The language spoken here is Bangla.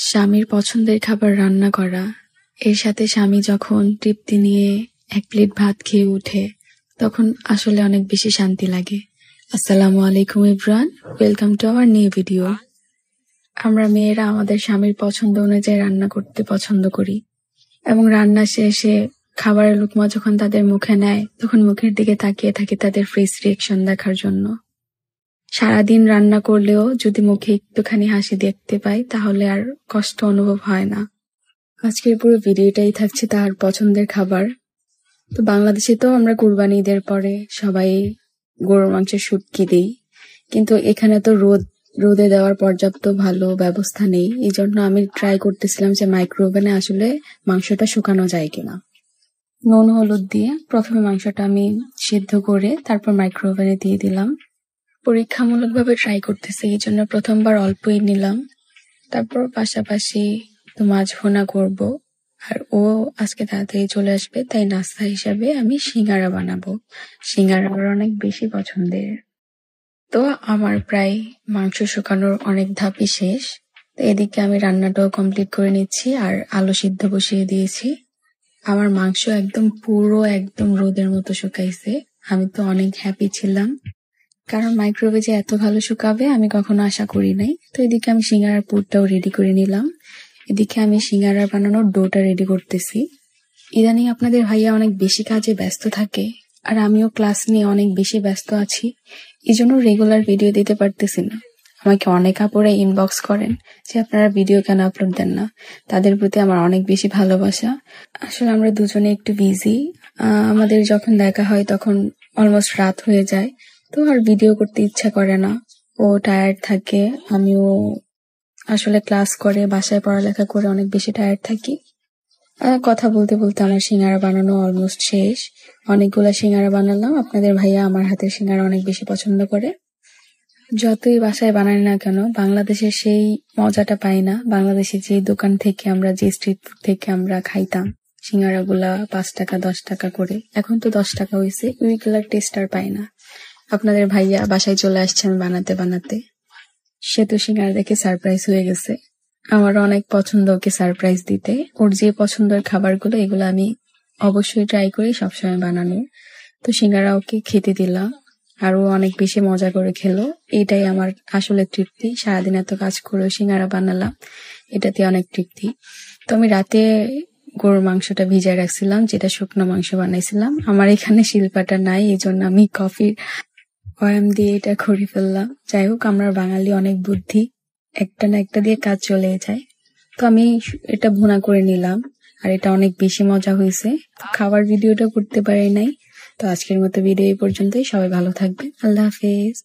স্বামীর পছন্দের খাবার রান্না করা, এর সাথে স্বামী যখন তৃপ্তি নিয়ে এক প্লেট ভাত খেয়ে উঠে, তখন আসলে অনেক বেশি শান্তি লাগে। আসসালামু আলাইকুম everyone, welcome to our new video. আমরা মেয়েরা আমাদের স্বামীর পছন্দ অনুযায়ী রান্না করতে পছন্দ করি এবং রান্না শেষে খাবারের লুকমা যখন তাদের মুখে নেয়, তখন মুখের দিকে তাকিয়ে থাকি তাদের ফেস রিয়েকশন দেখার জন্য। সারাদিন রান্না করলেও যদি মুখে একটুখানি হাসি দেখতে পাই, তাহলে আর কষ্ট অনুভব হয় না। আজকের পুরো ভিডিওটাই থাকছে তার পছন্দের খাবার। তো বাংলাদেশে তো আমরা কুরবানি ঈদের পরে সবাই গরুর মাংসের শুটকি দিই, কিন্তু এখানে তো রোদে দেওয়ার পর্যাপ্ত ভালো ব্যবস্থা নেই। এই জন্য আমি ট্রাই করতেছিলাম যে মাইক্রো ওভেনে আসলে মাংসটা শুকানো যায় কিনা। নুন হলুদ দিয়ে প্রথমে মাংসটা আমি সিদ্ধ করে তারপর মাইক্রো ওভেনে দিয়ে দিলাম। পরীক্ষামূলকভাবে ট্রাই করতেছি, এই জন্য প্রথমবার অল্পই নিলাম। তারপর পাশাপাশি তো মাছ ভুনা করব, আর ও আজকে তাড়াতাড়ি চলে আসবে, তাই নাস্তা হিসাবে আমি সিঙ্গারা বানাবো। সিঙ্গারা আমার অনেক বেশি পছন্দের। তো আমার প্রায় মাংস শুকানোর অনেক ধাপই শেষ। তো এদিকে আমি রান্নাটাও কমপ্লিট করে নিচ্ছি আর আলু সিদ্ধ বসিয়ে দিয়েছি। আমার মাংস একদম রোদের মতো শুকাইছে। আমি তো অনেক হ্যাপি ছিলাম, কারণ মাইক্রোওয়েভে যে এত ভালো শুকাবে আমি কখনো আশা করি নাই। তো এদিকে আমি সিঙ্গারার পুরটাও রেডি করে নিলাম। এদিকে আমি সিঙ্গারা বানানোর ডোটা রেডি করতেছি। ইদানিং আপনাদের ভাইয়া অনেক বেশি কাজে ব্যস্ত থাকে, আর আমিও ক্লাস নিয়ে অনেক বেশি ব্যস্ত আছি, এই জন্য রেগুলার ভিডিও দিতে পারতেছি না। আমাকে অনেক আপুরা ইনবক্স করেন যে আপনারা ভিডিও কেন আপলোড দেন না। তাদের প্রতি আমার অনেক বেশি ভালোবাসা। আসলে আমরা দুজনে একটু বিজি। আমাদের যখন দেখা হয় তখন অলমোস্ট রাত হয়ে যায়, তো আর ভিডিও করতে ইচ্ছা করে না। ও টায়ার্ড থাকে, আমিও আসলে ক্লাস করে বাসায় পড়ালেখা করে অনেক বেশি টায়ার্ড থাকি। কথা বলতে বলতে আমার সিঙ্গারা বানানো অলমোস্ট শেষ। অনেকগুলা সিঙ্গারা বানালাম। আপনাদের ভাইয়া আমার হাতের সিঙ্গারা অনেক বেশি পছন্দ করে। যতই বাসায় বানাই না কেন, বাংলাদেশের সেই মজাটা পাই না। বাংলাদেশে যে দোকান থেকে আমরা, যে স্ট্রিট ফুড থেকে আমরা খাইতাম সিঙ্গারা গুলা 5 টাকা 10 টাকা করে, এখন তো 10 টাকা হয়েছে, ওইগুলার টেস্ট আর পাই না। আপনাদের ভাইয়া বাসায় চলে আসছে আমি বানাতে বানাতে। সে তো সিঙ্গারা দেখে সারপ্রাইজ হয়ে গেছে। আমার অনেক পছন্দ ওকে সারপ্রাইজ দিতে। ওর যে পছন্দের খাবারগুলো, এগুলো আমি অবশ্যই ট্রাই করি সবসময় বানানোর। তো সিঙ্গারা ওকে খেতে দিলাম, আর ও অনেক বেশি মজা করে খেলো। এটাই আমার আসলে তৃপ্তি। সারাদিন এত কাজ করে সিঙ্গারা বানালাম, এটাতে অনেক তৃপ্তি। তো আমি রাতে গরুর মাংসটা ভিজায় রাখছিলাম, যেটা শুকনো মাংস বানাইছিলাম। আমার এখানে শিলপাটা নাই, এই জন্য আমি কফির বয়াম দিয়ে এটা করে ফেললাম। যাই হোক, আমরা বাঙালি অনেক বুদ্ধি, একটা না একটা দিয়ে কাজ চলে যায়। তো আমি এটা ভুনা করে নিলাম, আর এটা অনেক বেশি মজা হয়েছে। খাবার ভিডিওটা করতে পারি নাই। তো আজকের মতো ভিডিও এই পর্যন্তই। সবাই ভালো থাকবেন। আল্লাহ হাফেজ।